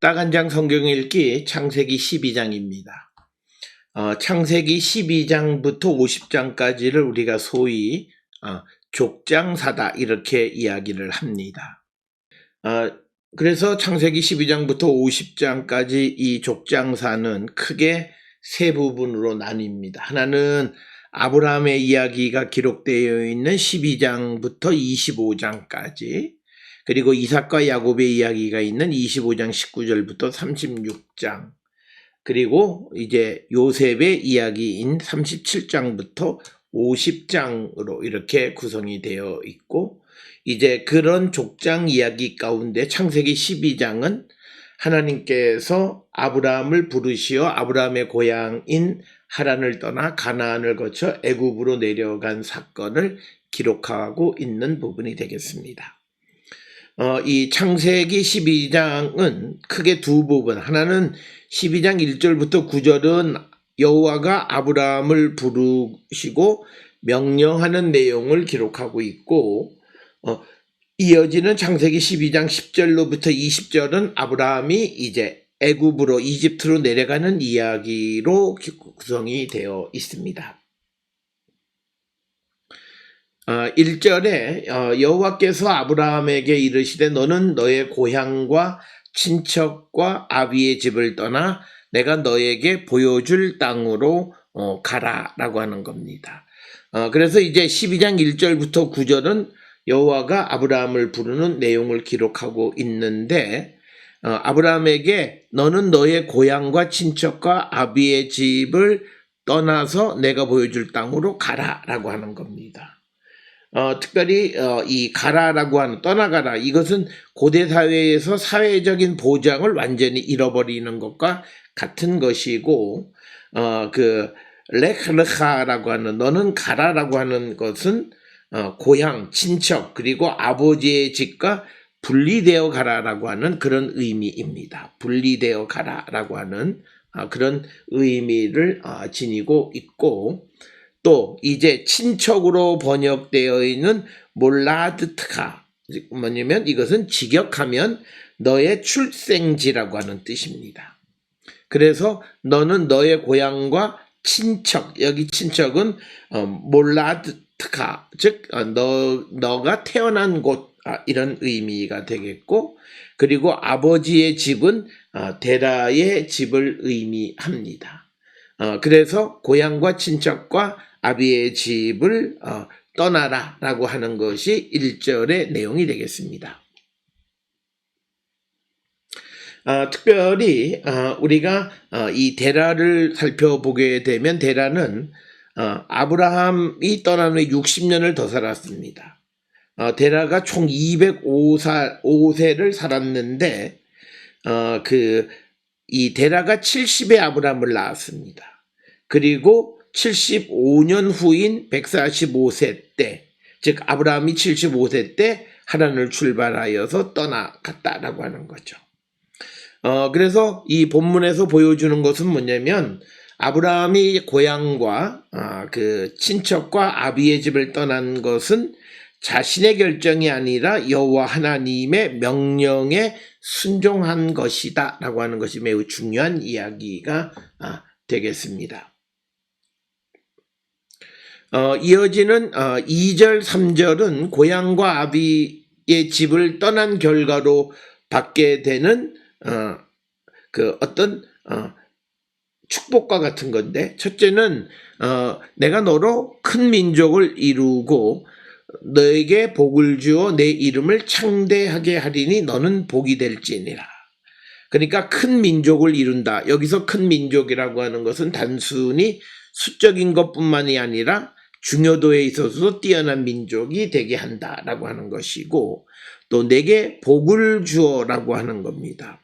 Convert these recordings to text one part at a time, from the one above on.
딱 한 장 성경 읽기 창세기 12장입니다. 창세기 12장부터 50장까지를 우리가 소위 족장사다 이렇게 이야기를 합니다. 그래서 창세기 12장부터 50장까지 이 족장사는 크게 세 부분으로 나뉩니다. 하나는 아브라함의 이야기가 기록되어 있는 12장부터 25장까지, 그리고 이삭과 야곱의 이야기가 있는 25장 19절부터 36장, 그리고 이제 요셉의 이야기인 37장부터 50장으로 이렇게 구성이 되어 있고, 이제 그런 족장 이야기 가운데 창세기 12장은 하나님께서 아브라함을 부르시어 아브라함의 고향인 하란을 떠나 가나안을 거쳐 애굽으로 내려간 사건을 기록하고 있는 부분이 되겠습니다. 이 창세기 12장은 크게 두 부분, 하나는 12장 1절부터 9절은 여호와가 아브라함을 부르시고 명령하는 내용을 기록하고 있고, 이어지는 창세기 12장 10절로부터 20절은 아브라함이 이제 애굽으로 이집트로 내려가는 이야기로 구성이 되어 있습니다. 1절에 여호와께서 아브라함에게 이르시되 너는 너의 고향과 친척과 아비의 집을 떠나 내가 너에게 보여줄 땅으로 가라라고 하는 겁니다. 그래서 이제 12장 1절부터 9절은 여호와가 아브라함을 부르는 내용을 기록하고 있는데, 아브라함에게 너는 너의 고향과 친척과 아비의 집을 떠나서 내가 보여줄 땅으로 가라라고 하는 겁니다. 특별히 이 가라라고 하는, 떠나가라, 이것은 고대 사회에서 사회적인 보장을 완전히 잃어버리는 것과 같은 것이고, 그 렉르하라고 하는, 너는 가라라고 하는 것은 고향, 친척, 그리고 아버지의 집과 분리되어 가라라고 하는 그런 의미입니다. 분리되어 가라라고 하는 그런 의미를 지니고 있고, 또 이제 친척으로 번역되어 있는 몰라드트가 뭐냐면 이것은 직역하면 너의 출생지라고 하는 뜻입니다. 그래서 너는 너의 고향과 친척, 여기 친척은 몰라드트가, 즉 너가 태어난 곳, 이런 의미가 되겠고, 그리고 아버지의 집은 데라의 집을 의미합니다. 그래서 고향과 친척과 아비의 집을 떠나라 라고 하는 것이 1절의 내용이 되겠습니다. 특별히 우리가 이 데라를 살펴보게 되면, 데라는 아브라함이 떠난 후에 60년을 더 살았습니다. 데라가 총 205세를 살았는데, 이 데라가 70에 아브라함을 낳았습니다. 그리고 75년 후인 145세 때, 즉 아브라함이 75세 때 하란을 출발하여서 떠나갔다라고 하는 거죠. 그래서 이 본문에서 보여주는 것은 뭐냐면, 아브라함이 고향과 그 친척과 아비의 집을 떠난 것은 자신의 결정이 아니라 여호와 하나님의 명령에 순종한 것이다 라고 하는 것이 매우 중요한 이야기가 되겠습니다. 이어지는 2절 3절은 고향과 아비의 집을 떠난 결과로 받게 되는 그 어떤 축복과 같은 건데, 첫째는 내가 너로 큰 민족을 이루고 너에게 복을 주어 내 이름을 창대하게 하리니 너는 복이 될지니라. 그러니까 큰 민족을 이룬다. 여기서 큰 민족이라고 하는 것은 단순히 수적인 것뿐만이 아니라 중요도에 있어서도 뛰어난 민족이 되게 한다라고 하는 것이고, 또 내게 복을 주어라고 하는 겁니다.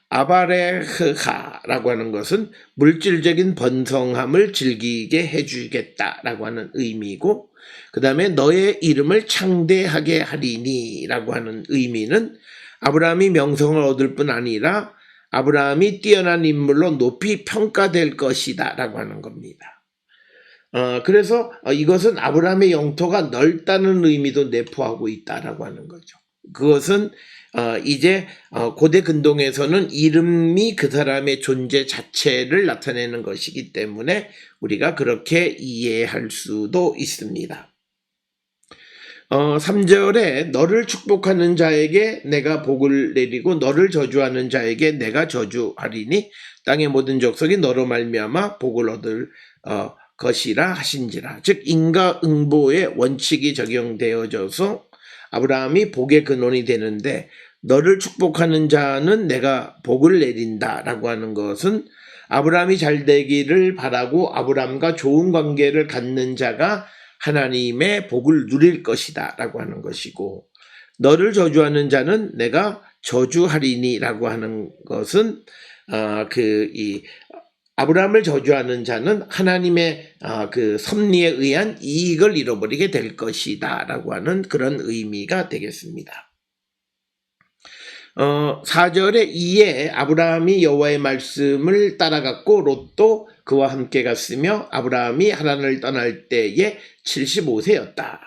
아바레흐하라고 하는 것은 물질적인 번성함을 즐기게 해주겠다라고 하는 의미고, 그 다음에 너의 이름을 창대하게 하리니 라고 하는 의미는 아브라함이 명성을 얻을 뿐 아니라 아브라함이 뛰어난 인물로 높이 평가될 것이다 라고 하는 겁니다. 그래서 이것은 아브라함의 영토가 넓다는 의미도 내포하고 있다라고 하는 거죠. 그것은 이제 고대 근동에서는 이름이 그 사람의 존재 자체를 나타내는 것이기 때문에 우리가 그렇게 이해할 수도 있습니다. 3절에 너를 축복하는 자에게 내가 복을 내리고 너를 저주하는 자에게 내가 저주하리니 땅의 모든 족속이 너로 말미암아 복을 얻을 것이라 하신지라. 즉 인과응보의 원칙이 적용되어져서 아브라함이 복의 근원이 되는데 너를 축복하는 자는 내가 복을 내린다라고 하는 것은 아브라함이 잘 되기를 바라고 아브라함과 좋은 관계를 갖는 자가 하나님의 복을 누릴 것이다 라고 하는 것이고, 너를 저주하는 자는 내가 저주하리니 라고 하는 것은 아브라함을 저주하는 자는 하나님의 그 섭리에 의한 이익을 잃어버리게 될 것이다 라고 하는 그런 의미가 되겠습니다. 4절에 이에 아브라함이 여호와의 말씀을 따라갔고 롯도 그와 함께 갔으며 아브라함이 하란을 떠날 때에 75세였다.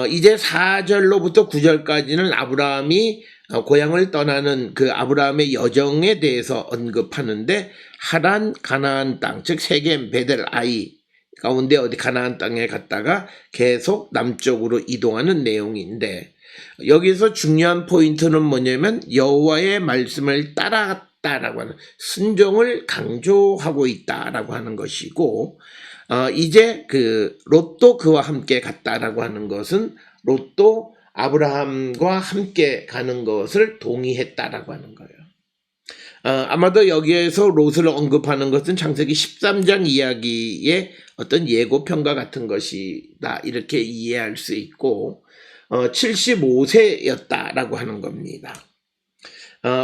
이제 4절로부터 9절까지는 아브라함이 고향을 떠나는 그 아브라함의 여정에 대해서 언급하는데 하란 가나안 땅, 즉 세겜, 베델, 아이 가운데 어디 가나안 땅에 갔다가 계속 남쪽으로 이동하는 내용인데, 여기서 중요한 포인트는 뭐냐면 여호와의 말씀을 따라갔다라고 하는 순종을 강조하고 있다라고 하는 것이고, 이제 그 롯도 그와 함께 갔다라고 하는 것은 롯도 아브라함과 함께 가는 것을 동의했다라고 하는 거예요. 아마도 여기에서 롯을 언급하는 것은 창세기 13장 이야기의 어떤 예고편과 같은 것이다 이렇게 이해할 수 있고, 75세였다라고 하는 겁니다.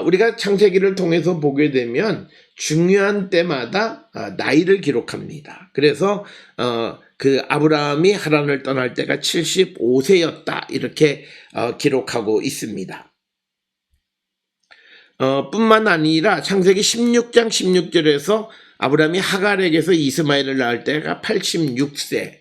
우리가 창세기를 통해서 보게 되면 중요한 때마다 나이를 기록합니다. 그래서 그 아브라함이 하란을 떠날 때가 75세였다 이렇게 기록하고 있습니다. 뿐만 아니라 창세기 16장 16절에서 아브라함이 하갈에게서 이스마엘을 낳을 때가 86세,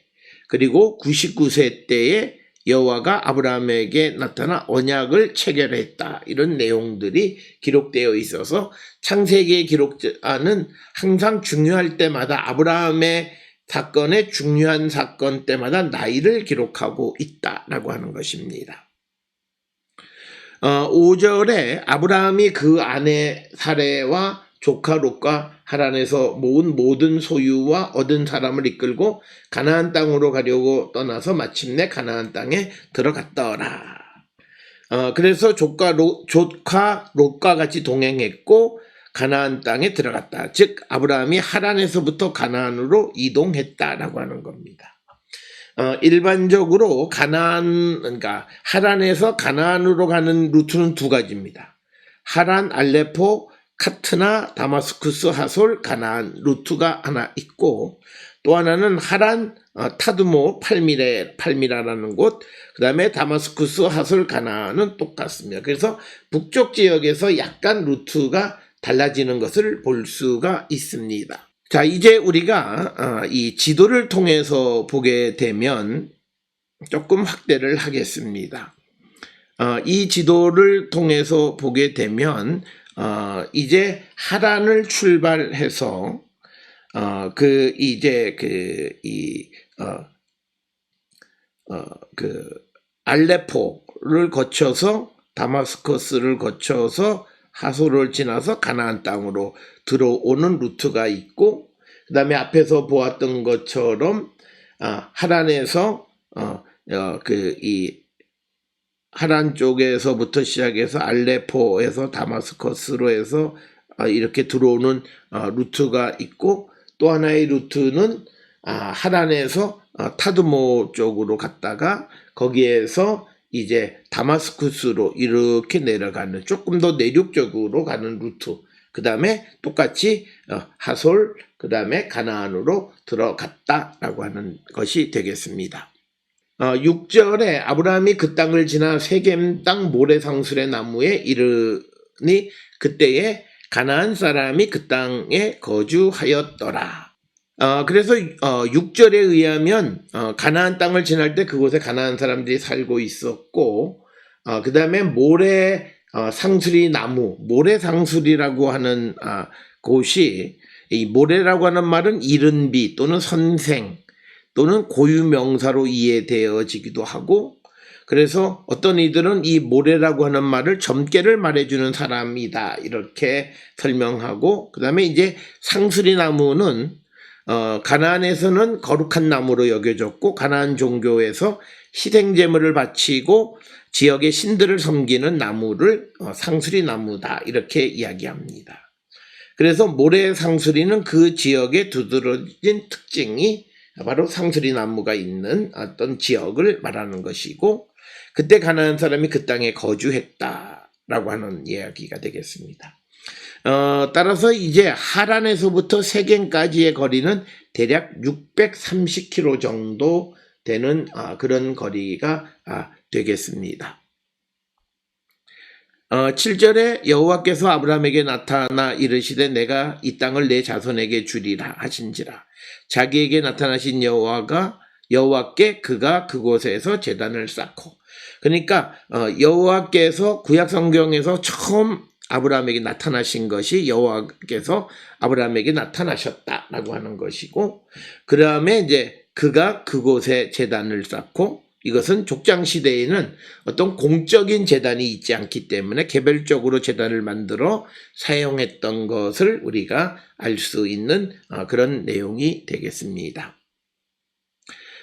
그리고 99세 때에 여호와가 아브라함에게 나타나 언약을 체결했다, 이런 내용들이 기록되어 있어서 창세기의 기록자는 항상 중요할 때마다 아브라함의 사건의 중요한 사건 때마다 나이를 기록하고 있다라고 하는 것입니다. 5절에 아브라함이 그 아내 사레와 조카 롯과 하란에서 모은 모든 소유와 얻은 사람을 이끌고 가나안 땅으로 가려고 떠나서 마침내 가나안 땅에 들어갔더라. 그래서 조카 롯과 같이 동행했고 가나안 땅에 들어갔다. 즉 아브라함이 하란에서부터 가나안으로 이동했다라고 하는 겁니다. 일반적으로 그러니까 하란에서 가나안으로 가는 루트는 두 가지입니다. 하란, 알레포, 카트나, 다마스쿠스, 하솔, 가나안 루트가 하나 있고, 또 하나는 하란, 타드모, 팔미라라는 곳, 그 다음에 다마스쿠스, 하솔, 가나안은 똑같습니다. 그래서 북쪽 지역에서 약간 루트가 달라지는 것을 볼 수가 있습니다. 자, 이제 우리가 이 지도를 통해서 보게 되면 조금 확대를 하겠습니다. 이 지도를 통해서 보게 되면 이제 하란을 출발해서 알레포를 거쳐서 다마스커스를 거쳐서 하솔을 지나서 가나안 땅으로 들어오는 루트가 있고, 그 다음에 앞에서 보았던 것처럼 하란에서 하란 쪽에서부터 시작해서 알레포에서 다마스커스로 해서 이렇게 들어오는 루트가 있고, 또 하나의 루트는 하란에서 타드모 쪽으로 갔다가 거기에서 이제 다마스쿠스로 이렇게 내려가는 조금 더 내륙적으로 가는 루트, 그 다음에 똑같이 하솔, 그 다음에 가나안으로 들어갔다라고 하는 것이 되겠습니다. 6절에 아브라함이 그 땅을 지나 세겜 땅 모래상술의 나무에 이르니 그때에 가나안 사람이 그 땅에 거주하였더라. 그래서 6절에 의하면 가나안 땅을 지날 때 그곳에 가나안 사람들이 살고 있었고, 그 다음에 모래 상수리 나무, 모래상수리라고 하는 곳이, 이 모래라고 하는 말은 이른비 또는 선생 또는 고유명사로 이해되어지기도 하고, 그래서 어떤 이들은 이 모래라고 하는 말을 점괘를 말해주는 사람이다 이렇게 설명하고, 그 다음에 이제 상수리 나무는 가나안에서는 거룩한 나무로 여겨졌고, 가나안 종교에서 희생제물을 바치고 지역의 신들을 섬기는 나무를 상수리 나무다 이렇게 이야기합니다. 그래서 모래 상수리는 그 지역의 두드러진 특징이 바로 상수리 나무가 있는 어떤 지역을 말하는 것이고, 그때 가나안 사람이 그 땅에 거주했다라고 하는 이야기가 되겠습니다. 따라서 이제 하란에서부터 세겜까지의 거리는 대략 630km 정도 되는 그런 거리가 되겠습니다. 7절에 여호와께서 아브라함에게 나타나 이르시되 내가 이 땅을 내 자손에게 주리라 하신지라. 자기에게 나타나신 여호와께 그가 그곳에서 제단을 쌓고, 그러니까 여호와께서 구약 성경에서 처음 아브라함에게 나타나신 것이 여호와께서 아브라함에게 나타나셨다라고 하는 것이고, 그 다음에 이제 그가 그곳에 제단을 쌓고, 이것은 족장 시대에는 어떤 공적인 제단이 있지 않기 때문에 개별적으로 제단을 만들어 사용했던 것을 우리가 알 수 있는 그런 내용이 되겠습니다.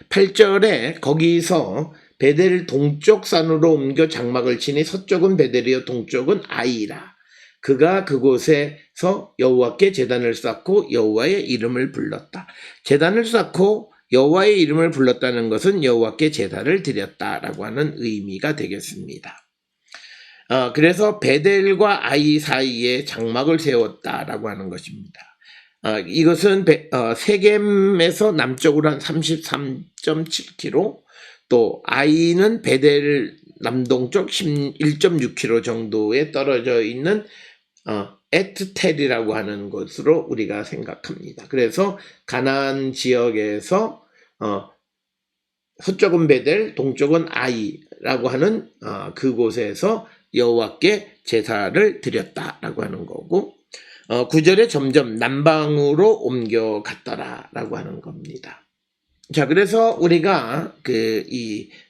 8절에 거기서 베델 동쪽 산으로 옮겨 장막을 치니 서쪽은 베델이요 동쪽은 아이라. 그가 그곳에서 여호와께 제단을 쌓고 여호와의 이름을 불렀다. 제단을 쌓고 여호와의 이름을 불렀다는 것은 여호와께 제사를 드렸다라고 하는 의미가 되겠습니다. 그래서 베델과 아이 사이에 장막을 세웠다라고 하는 것입니다. 이것은 세겜에서 남쪽으로 한 33.7km, 또 아이는 베델 남동쪽 1.6km 정도에 떨어져 있는 에트텔이라고 하는 것으로 우리가 생각합니다. 그래서 가나안 지역에서 서쪽은 베델, 동쪽은 아이라고 하는 그곳에서 여호와께 제사를 드렸다라고 하는 거고, 9절에 점점 남방으로 옮겨갔더라라고 하는 겁니다. 자, 그래서 우리가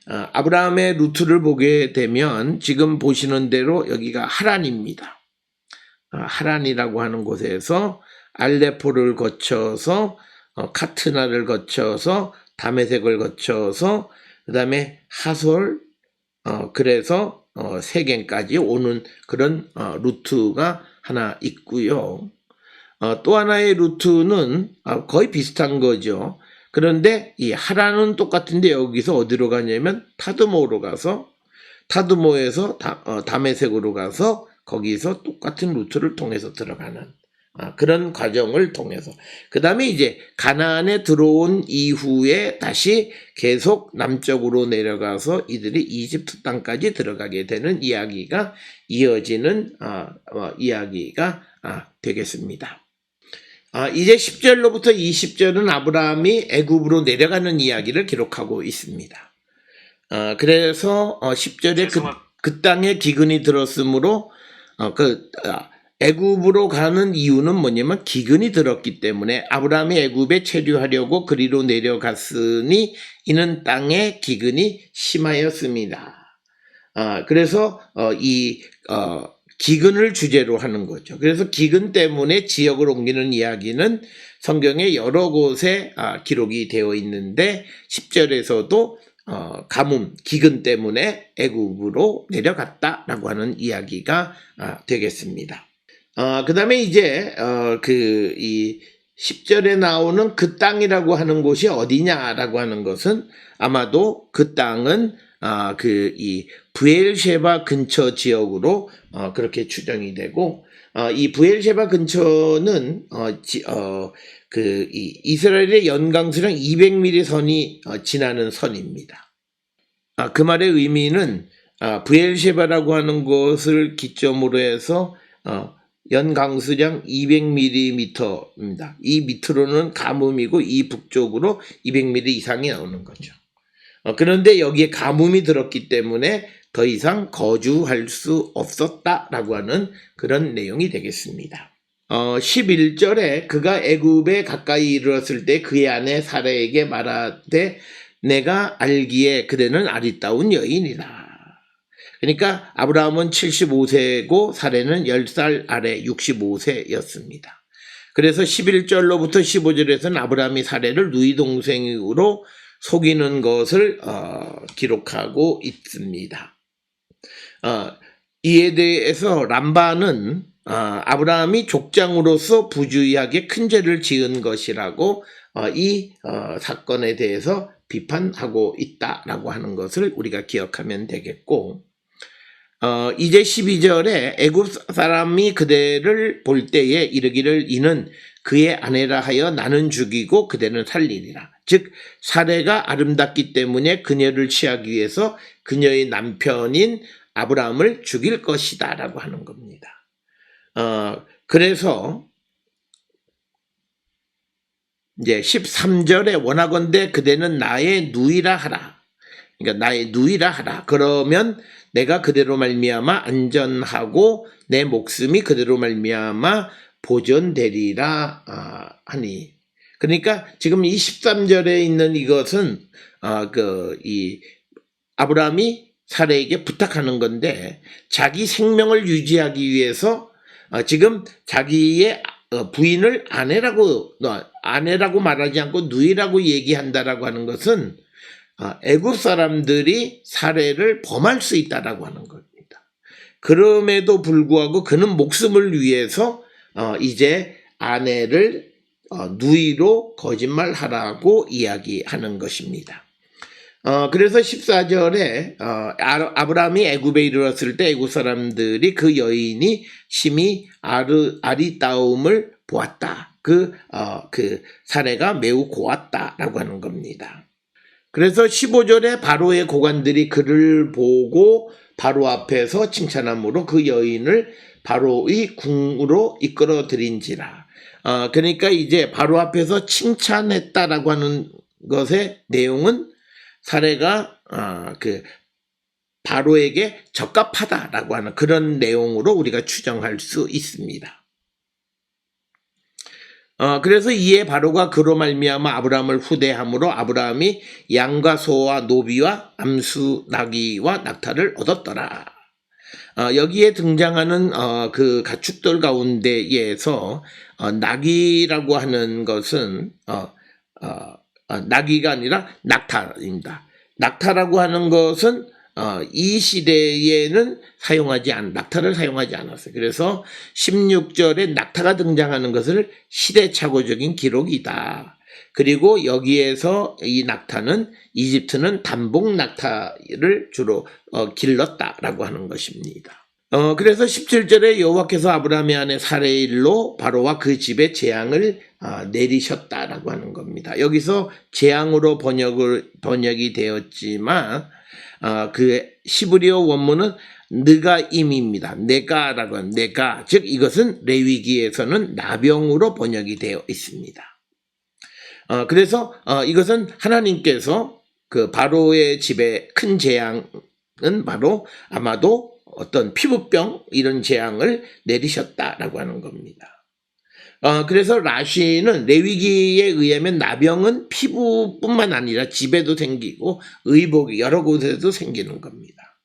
아브라함의 루트를 보게 되면 지금 보시는 대로 여기가 하란입니다. 하란이라고 하는 곳에서 알레포를 거쳐서 카트나를 거쳐서 다메섹을 거쳐서 그 다음에 하솔, 그래서 세겜까지 오는 그런 루트가 하나 있고요. 또 하나의 루트는 거의 비슷한 거죠. 그런데 이 하란은 똑같은데 여기서 어디로 가냐면 타드모로 가서, 타드모에서 다메섹으로 가서 거기서 똑같은 루트를 통해서 들어가는 그런 과정을 통해서, 그 다음에 이제 가나안에 들어온 이후에 다시 계속 남쪽으로 내려가서 이들이 이집트 땅까지 들어가게 되는 이야기가 이어지는 이야기가 되겠습니다. 이제 10절로부터 20절은 아브라함이 애굽으로 내려가는 이야기를 기록하고 있습니다. 그래서 10절에 그 땅에 기근이 들었으므로 애굽으로 가는 이유는 뭐냐면 기근이 들었기 때문에 아브라함이 애굽에 체류하려고 그리로 내려갔으니 이는 땅에 기근이 심하였습니다. 그래서 기근을 주제로 하는 거죠. 그래서 기근 때문에 지역을 옮기는 이야기는 성경에 여러 곳에 기록이 되어 있는데 10절에서도 가뭄, 기근 때문에 애굽으로 내려갔다라고 하는 이야기가 되겠습니다. 그 다음에 이제 이 10절에 나오는 그 땅이라고 하는 곳이 어디냐라고 하는 것은 아마도 그 땅은 이 브엘셰바 근처 지역으로 그렇게 추정이 되고, 이 브엘셰바 근처는 이 이스라엘의 연강수량 200mm 선이 지나는 선입니다. 그 말의 의미는 브엘셰바라고 하는 곳을 기점으로 해서 연강수량 200mm입니다. 이 밑으로는 가뭄이고 이 북쪽으로 200mm 이상이 나오는 거죠. 그런데 여기에 가뭄이 들었기 때문에 더 이상 거주할 수 없었다라고 하는 그런 내용이 되겠습니다. 11절에 그가 애굽에 가까이 이르렀을 때 그의 아내 사라에게 말하되 내가 알기에 그대는 아리따운 여인이라. 그러니까 아브라함은 75세고 사라는 10살 아래 65세였습니다. 그래서 11절로부터 15절에서는 아브라함이 사라를 누이 동생으로 속이는 것을 기록하고 있습니다. 이에 대해서 람반은 아브라함이 족장으로서 부주의하게 큰 죄를 지은 것이라고 이 사건에 대해서 비판하고 있다라고 하는 것을 우리가 기억하면 되겠고, 이제 12절에 애굽 사람이 그대를 볼 때에 이르기를 이는 그의 아내라 하여 나는 죽이고 그대는 살리리라. 즉 사레가 아름답기 때문에 그녀를 취하기 위해서 그녀의 남편인 아브라함을 죽일 것이다 라고 하는 겁니다. 그래서 이제 13절에 원하건대 그대는 나의 누이라 하라. 그러니까 나의 누이라 하라. 그러면 내가 그대로 말미암아 안전하고 내 목숨이 그대로 말미암아 보존되리라 하니. 그러니까 지금 이 13절에 있는 이것은 이 아브라함이 사라에게 부탁하는 건데 자기 생명을 유지하기 위해서 지금 자기의 부인을 아내라고 말하지 않고 누이라고 얘기한다라고 하는 것은 애굽 사람들이 사례를 범할 수 있다라고 하는 겁니다. 그럼에도 불구하고 그는 목숨을 위해서 이제 아내를 누이로 거짓말하라고 이야기하는 것입니다. 그래서 14절에 아브라함이 애굽에 이르렀을 때 애굽 사람들이 그 여인이 심히 아리따움을 보았다. 그 사례가 매우 고왔다라고 하는 겁니다. 그래서 15절에 바로의 고관들이 그를 보고 바로 앞에서 칭찬함으로 그 여인을 바로의 궁으로 이끌어 들인지라. 그러니까 이제 바로 앞에서 칭찬했다라고 하는 것의 내용은 사례가 바로에게 적합하다라고 하는 그런 내용으로 우리가 추정할 수 있습니다. 그래서 이에 바로가 그로 말미암아 아브라함을 후대함으로 아브라함이 양과 소와 노비와 암수 나귀와 낙타를 얻었더라. 여기에 등장하는 그 가축들 가운데에서 나귀라고 하는 것은 나귀가 아니라 낙타입니다. 낙타라고 하는 것은 이 시대에는 낙타를 사용하지 않았어요. 그래서 16절에 낙타가 등장하는 것을 시대착오적인 기록이다. 그리고 여기에서 이 낙타는 이집트는 단복 낙타를 주로 길렀다라고 하는 것입니다. 그래서 17절에 여호와께서 아브라함의 아내 사레의 일로 바로와 그 집에 재앙을 내리셨다라고 하는 겁니다. 여기서 재앙으로 번역이 되었지만 그 시브리어 원문은 느가임입니다. 네가라고 하는 네가, 즉 이것은 레위기에서는 나병으로 번역이 되어 있습니다. 그래서 이것은 하나님께서 그 바로의 집에 큰 재앙은 바로 아마도 어떤 피부병 이런 재앙을 내리셨다라고 하는 겁니다. 그래서 라쉬는 레위기에 의하면 나병은 피부뿐만 아니라 집에도 생기고 의복이 여러 곳에도 생기는 겁니다.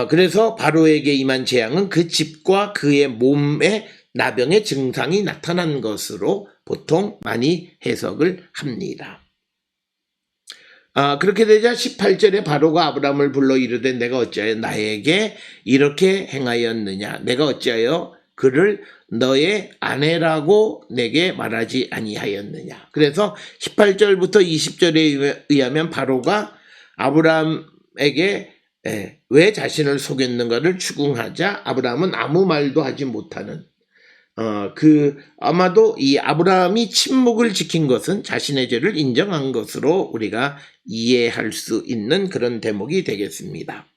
그래서 바로에게 임한 재앙은 그 집과 그의 몸에 나병의 증상이 나타난 것으로 보통 많이 해석을 합니다. 그렇게 되자 18절에 바로가 아브라함을 불러 이르되 내가 어찌하여 나에게 이렇게 행하였느냐, 내가 어찌하여 그를 너의 아내라고 내게 말하지 아니하였느냐. 그래서 18절부터 20절에 의하면 바로가 아브라함에게 왜 자신을 속였는가를 추궁하자 아브라함은 아무 말도 하지 못하는 아마도 이 아브라함이 침묵을 지킨 것은 자신의 죄를 인정한 것으로 우리가 이해할 수 있는 그런 대목이 되겠습니다.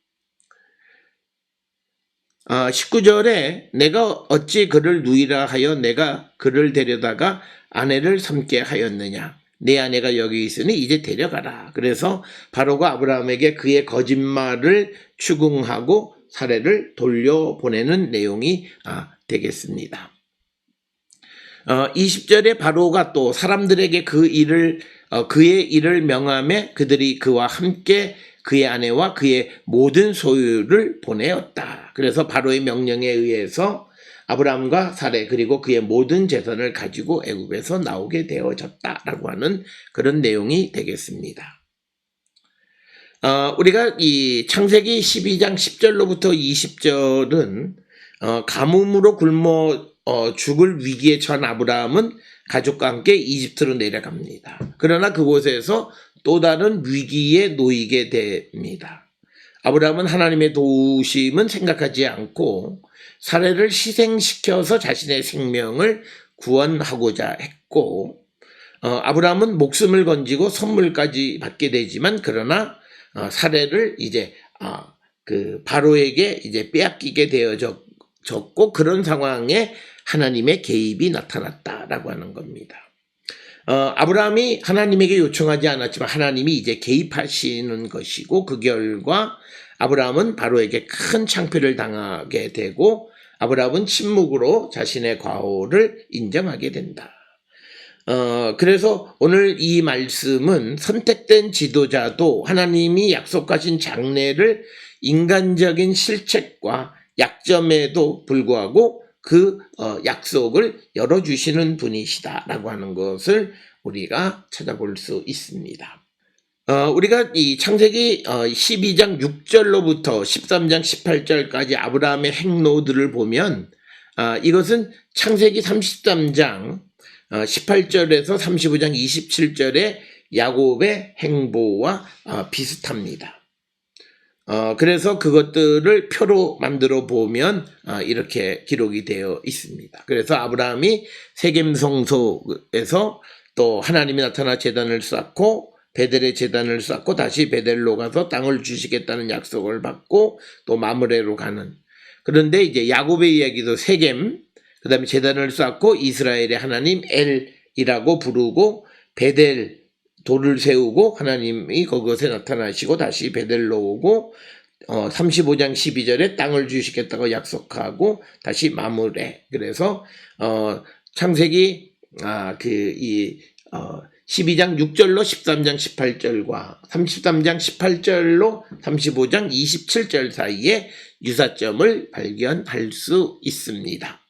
19절에 내가 어찌 그를 누이라 하여 내가 그를 데려다가 아내를 삼게 하였느냐. 내 아내가 여기 있으니 이제 데려가라. 그래서 바로가 아브라함에게 그의 거짓말을 추궁하고 사례를 돌려보내는 내용이 되겠습니다. 20절에 바로가 또 사람들에게 그의 일을 명하며 그들이 그와 함께 그의 아내와 그의 모든 소유를 보내었다. 그래서 바로의 명령에 의해서 아브라함과 사레 그리고 그의 모든 재산을 가지고 애굽에서 나오게 되어졌다라고 하는 그런 내용이 되겠습니다. 우리가 이 창세기 12장 10절로부터 20절은 가뭄으로 굶어 죽을 위기에 처한 아브라함은 가족과 함께 이집트로 내려갑니다. 그러나 그곳에서 또 다른 위기에 놓이게 됩니다. 아브라함은 하나님의 도우심은 생각하지 않고 사례를 희생시켜서 자신의 생명을 구원하고자 했고, 아브라함은 목숨을 건지고 선물까지 받게 되지만 그러나 사례를 이제 그 바로에게 이제 빼앗기게 되어졌고, 그런 상황에 하나님의 개입이 나타났다라고 하는 겁니다. 아브라함이 하나님에게 요청하지 않았지만 하나님이 이제 개입하시는 것이고, 그 결과 아브라함은 바로에게 큰 창피를 당하게 되고 아브라함은 침묵으로 자신의 과오를 인정하게 된다. 그래서 오늘 이 말씀은 선택된 지도자도 하나님이 약속하신 장래를 인간적인 실책과 약점에도 불구하고 그 약속을 열어주시는 분이시다라고 하는 것을 우리가 찾아볼 수 있습니다. 우리가 이 창세기 12장 6절로부터 13장 18절까지 아브라함의 행로들을 보면 이것은 창세기 33장 18절에서 35장 27절의 야곱의 행보와 비슷합니다. 그래서 그것들을 표로 만들어 보면 이렇게 기록이 되어 있습니다. 그래서 아브라함이 세겜 성소에서 또 하나님이 나타나 제단을 쌓고 베델의 제단을 쌓고 다시 베델로 가서 땅을 주시겠다는 약속을 받고 또 마므레로 가는. 그런데 이제 야곱의 이야기도 세겜, 그 다음에 제단을 쌓고 이스라엘의 하나님 엘이라고 부르고 베델 돌을 세우고 하나님이 그것에 나타나시고 다시 베델로 오고 35장 12절에 땅을 주시겠다고 약속하고 다시 마므레. 그래서 창세기 12장 6절로 13장 18절과 33장 18절로 35장 27절 사이에 유사점을 발견할 수 있습니다.